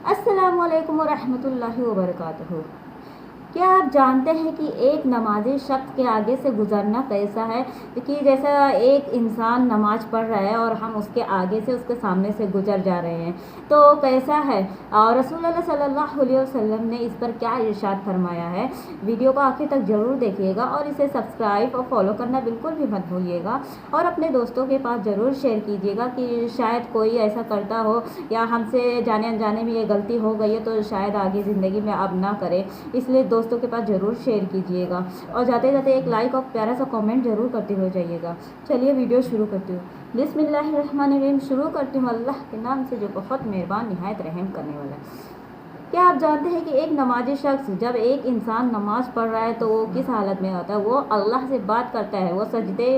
अस्सलामु अलैकुम वरहमतुल्लाहि वबरकातुहू। क्या आप जानते हैं कि एक नमाजी शख्स के आगे से गुज़रना कैसा है? कि जैसा एक इंसान नमाज पढ़ रहा है और हम उसके आगे से उसके सामने से गुज़र जा रहे हैं तो कैसा है, और रसूलुल्लाह सल्लल्लाहु अलैहि वसल्लम ने इस पर क्या इरशाद फरमाया है। वीडियो को आखिर तक ज़रूर देखिएगा और इसे सब्सक्राइब और फॉलो करना बिल्कुल भी मत भूलिएगा और अपने दोस्तों के पास ज़रूर शेयर कीजिएगा कि शायद कोई ऐसा करता हो या हमसे जाने अनजाने में ये गलती हो गई है तो शायद आगे ज़िंदगी में अब ना करे। इसलिए दोस्तों के पास ज़रूर शेयर कीजिएगा और जाते जाते एक लाइक और प्यारा सा कमेंट ज़रूर करते हो जाइएगा। चलिए वीडियो शुरू करती हूँ। बिस्मिल्लाहिर्रहमानिर्रहीम। शुरू करती हूँ अल्लाह के नाम से जो बहुत मेहरबान निहायत रहम करने वाला है। क्या आप जानते हैं कि एक नमाजी शख्स, जब एक इंसान नमाज़ पढ़ रहा है तो वो किस हालत में होता है? वो अल्लाह से बात करता है, वो सजदे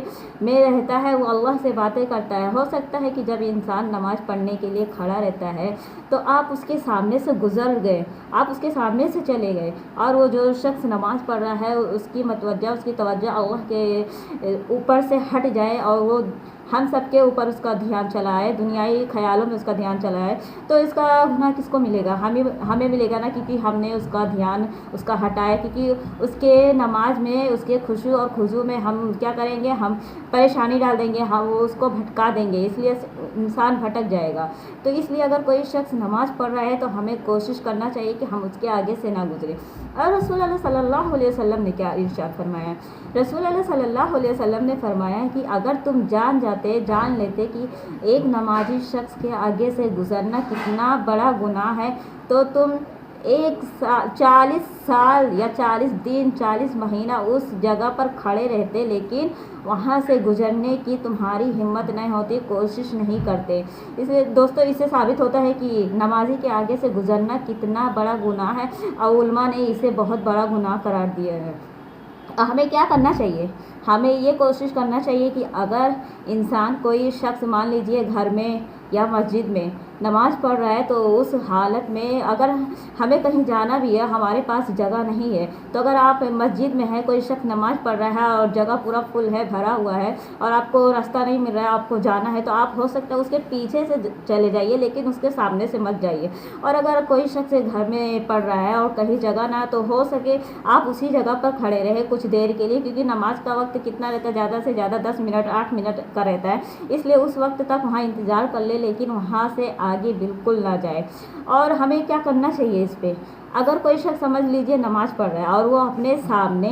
में रहता है, वो अल्लाह से बातें करता है। हो सकता है कि जब इंसान नमाज़ पढ़ने के लिए खड़ा रहता है तो आप उसके सामने से गुज़र गए, आप उसके सामने से चले गए और वो जो शख्स नमाज़ पढ़ रहा है उसकी उसकी तवज्जो अल्लाह के ऊपर से हट जाए और वो हम सब के ऊपर उसका ध्यान चला है, दुनियाई ख्यालों में उसका ध्यान चला है, तो इसका गुनाह किसको मिलेगा? हमें मिलेगा ना, क्योंकि हमने उसका ध्यान उसका हटाया। क्योंकि उसके नमाज में, उसके खुशू और खुजू में हम क्या करेंगे, हम परेशानी डाल देंगे, हम उसको भटका देंगे, इसलिए इंसान भटक जाएगा। तो इसलिए अगर कोई शख्स नमाज़ पढ़ रहा है तो हमें कोशिश करना चाहिए कि हम उसके आगे से ना गुजरें। और रसूलुल्लाह सल्लल्लाहु अलैहि वसल्लम ने क्या इरशाद फरमाया? रसूलुल्लाह सल्लल्लाहु अलैहि वसल्लम ने फरमाया कि अगर तुम जान लेते कि एक नमाजी शख्स के आगे से गुज़रना कितना बड़ा गुनाह है तो तुम 40 साल या 40 दिन 40 महीना उस जगह पर खड़े रहते, लेकिन वहाँ से गुजरने की तुम्हारी हिम्मत नहीं होती, कोशिश नहीं करते। इसलिए दोस्तों, इससे साबित होता है कि नमाजी के आगे से गुजरना कितना बड़ा गुनाह है और उलमा ने इसे बहुत बड़ा गुनाह करार दिया है। हमें क्या करना चाहिए? हमें ये कोशिश करना चाहिए कि अगर इंसान, कोई शख्स मान लीजिए घर में या मस्जिद में नमाज़ पढ़ रहा है तो उस हालत में अगर हमें कहीं जाना भी है, हमारे पास जगह नहीं है, तो अगर आप मस्जिद में हैं, कोई शख्स नमाज़ पढ़ रहा है और जगह पूरा फुल है, भरा हुआ है और आपको रास्ता नहीं मिल रहा है, आपको जाना है, तो आप हो सकता है उसके पीछे से चले जाइए, लेकिन उसके सामने से मत जाइए। और अगर कोई शख्स घर में पढ़ रहा है और कहीं जगह ना, तो हो सके आप उसी जगह पर खड़े रहे कुछ देर के लिए, क्योंकि नमाज का वक्त कितना रहता है? ज़्यादा से ज़्यादा 10 मिनट 8 मिनट का रहता है, इसलिए उस वक्त तक वहाँ इंतज़ार कर ले, लेकिन वहाँ से आगे बिल्कुल ना जाए। और हमें क्या करना चाहिए इस पे? अगर कोई शख्स समझ लीजिए नमाज़ पढ़ रहा है और वो अपने सामने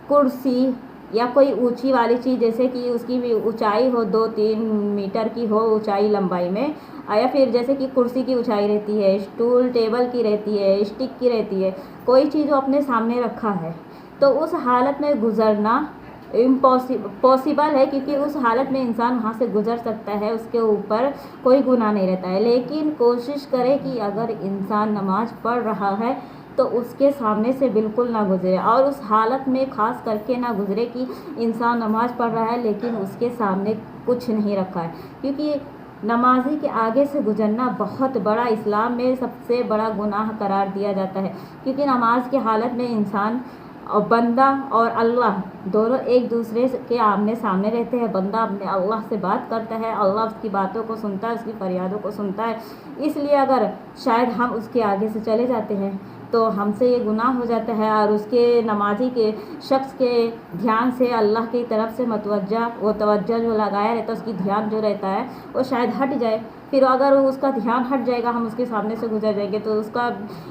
कुर्सी या कोई ऊंची वाली चीज़, जैसे कि उसकी भी ऊंचाई हो 2-3 मीटर की हो ऊंचाई लंबाई में, या फिर जैसे कि कुर्सी की ऊंचाई रहती है, स्टूल टेबल की रहती है, स्टिक की रहती है, कोई चीज़ वो अपने सामने रखा है, तो उस हालत में गुज़रना पॉसिबल है, क्योंकि उस हालत में इंसान वहाँ से गुज़र सकता है, उसके ऊपर कोई गुनाह नहीं रहता है। लेकिन कोशिश करे कि अगर इंसान नमाज़ पढ़ रहा है तो उसके सामने से बिल्कुल ना गुज़रे, और उस हालत में ख़ास करके ना गुज़रे कि इंसान नमाज़ पढ़ रहा है लेकिन उसके सामने कुछ नहीं रखा है, क्योंकि नमाजी के आगे से गुजरना बहुत बड़ा, इस्लाम में सबसे बड़ा गुनाह करार दिया जाता है। क्योंकि नमाज की हालत में इंसान और बंदा और अल्लाह दोनों एक दूसरे के आमने सामने रहते हैं। बंदा अपने अल्लाह से बात करता है, अल्लाह उसकी बातों को सुनता है, उसकी फरियादों को सुनता है। इसलिए अगर शायद हम उसके आगे से चले जाते हैं तो हमसे ये गुनाह हो जाता है और उसके नमाजी के शख्स के ध्यान से अल्लाह की तरफ से वो तवज्जो जो लगाया रहता है, उसकी ध्यान जो रहता है वो शायद हट जाए। फिर अगर उसका ध्यान हट जाएगा, हम उसके सामने से गुजर जाएंगे, तो उसका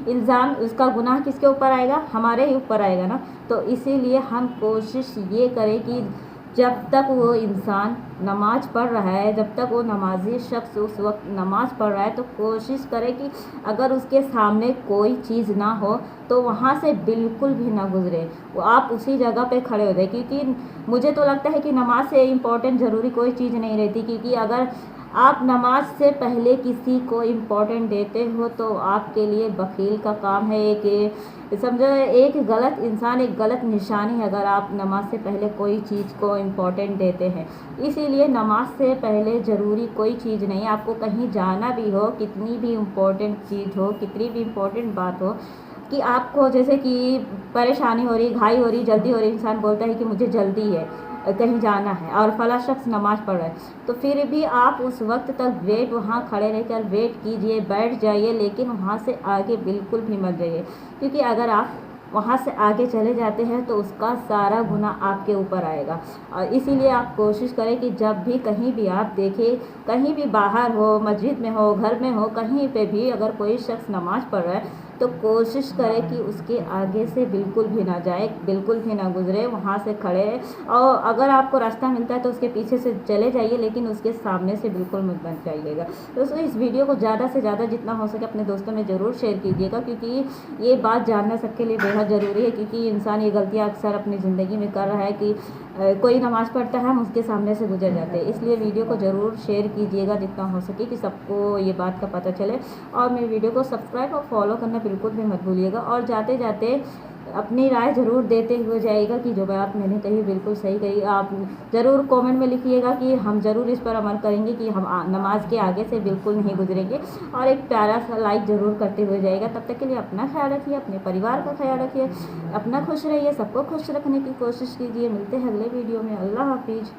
इल्ज़ाम, उसका गुनाह किसके ऊपर आएगा? हमारे ही ऊपर आएगा ना। तो इसीलिए हम कोशिश ये करें कि जब तक वो इंसान नमाज़ पढ़ रहा है, जब तक वो नमाजी शख्स उस वक्त नमाज़ पढ़ रहा है, तो कोशिश करे कि अगर उसके सामने कोई चीज़ ना हो तो वहाँ से बिल्कुल भी ना गुज़रे, वो आप उसी जगह पे खड़े हो जाए। क्योंकि मुझे तो लगता है कि नमाज से इम्पोर्टेंट ज़रूरी कोई चीज़ नहीं रहती, क्योंकि अगर आप नमाज से पहले किसी को इम्पोर्टेंट देते हो तो आपके लिए बखील का काम है। समझो एक गलत इंसान, एक गलत निशानी है अगर आप नमाज से पहले कोई चीज़ को इम्पोर्टेंट देते हैं। इसीलिए नमाज से पहले ज़रूरी कोई चीज़ नहीं। आपको कहीं जाना भी हो, कितनी भी इम्पोर्टेंट चीज़ हो, कितनी भी इम्पोर्टेंट बात हो, کہ آپ کو جیسے کہ پریشانی ہو رہی، گھائی ہو رہی، جلدی ہو رہی، انسان بولتا ہے کہ مجھے جلدی ہے، کہیں جانا ہے، اور فلاں شخص نماز پڑھ رہا ہے، تو پھر بھی آپ اس وقت تک وہاں کھڑے رہ کر ویٹ کیجئے، بیٹھ جائیے، لیکن وہاں سے آگے بالکل بھی مت جائیے، کیونکہ اگر آپ وہاں سے آگے چلے جاتے ہیں تو اس کا سارا گناہ آپ کے اوپر آئے گا۔ اور اسی لیے آپ کوشش کریں کہ جب بھی کہیں بھی آپ دیکھیں، کہیں بھی باہر ہو، مسجد میں ہو، گھر میں ہو، کہیں پہ بھی اگر کوئی شخص نماز پڑھ رہا ہے تو کوشش کرے کہ اس کے آگے سے بالکل بھی نہ جائے، بالکل بھی نہ گزرے، وہاں سے کھڑے رہے، اور اگر آپ کو راستہ ملتا ہے تو اس کے پیچھے سے چلے جائیے، لیکن اس کے سامنے سے بالکل مت بن جائیے گا۔ دوستوں اس ویڈیو کو زیادہ سے زیادہ جتنا ہو سکے اپنے دوستوں میں ضرور شیئر کیجیے گا، کیونکہ یہ بات جاننا سب کے لیے بہت ضروری ہے، کیونکہ انسان یہ غلطیاں اکثر اپنی زندگی میں کر رہا ہے کہ کوئی نماز پڑھتا ہے ہم اس کے سامنے سے گزر جاتے ہیں، اس لیے ویڈیو کو ضرور شیئر کیجیے گا جتنا ہو سکے کہ سب کو یہ بات کا پتہ چلے، اور میری ویڈیو کو سبسکرائب اور فالو کرنا بالکل بھی مت بھولیے گا، اور جاتے جاتے اپنی رائے ضرور دیتے ہوئے جائے گا کہ جو بات میں نے کہی بالکل صحیح کہی۔ آپ ضرور کومنٹ میں لکھیے گا کہ ہم ضرور اس پر عمل کریں گے، کہ ہم نماز کے آگے سے بالکل نہیں گزریں گے، اور ایک پیارا سا لائک ضرور کرتے ہوئے جائے گا۔ تب تک کے لیے اپنا خیال رکھیے، اپنے پریوار کا خیال رکھیے، اپنا خوش رہیے، سب کو خوش رکھنے کی کوشش کیجیے۔ ملتے ہیں اگلے ویڈیو میں، اللہ حافظ۔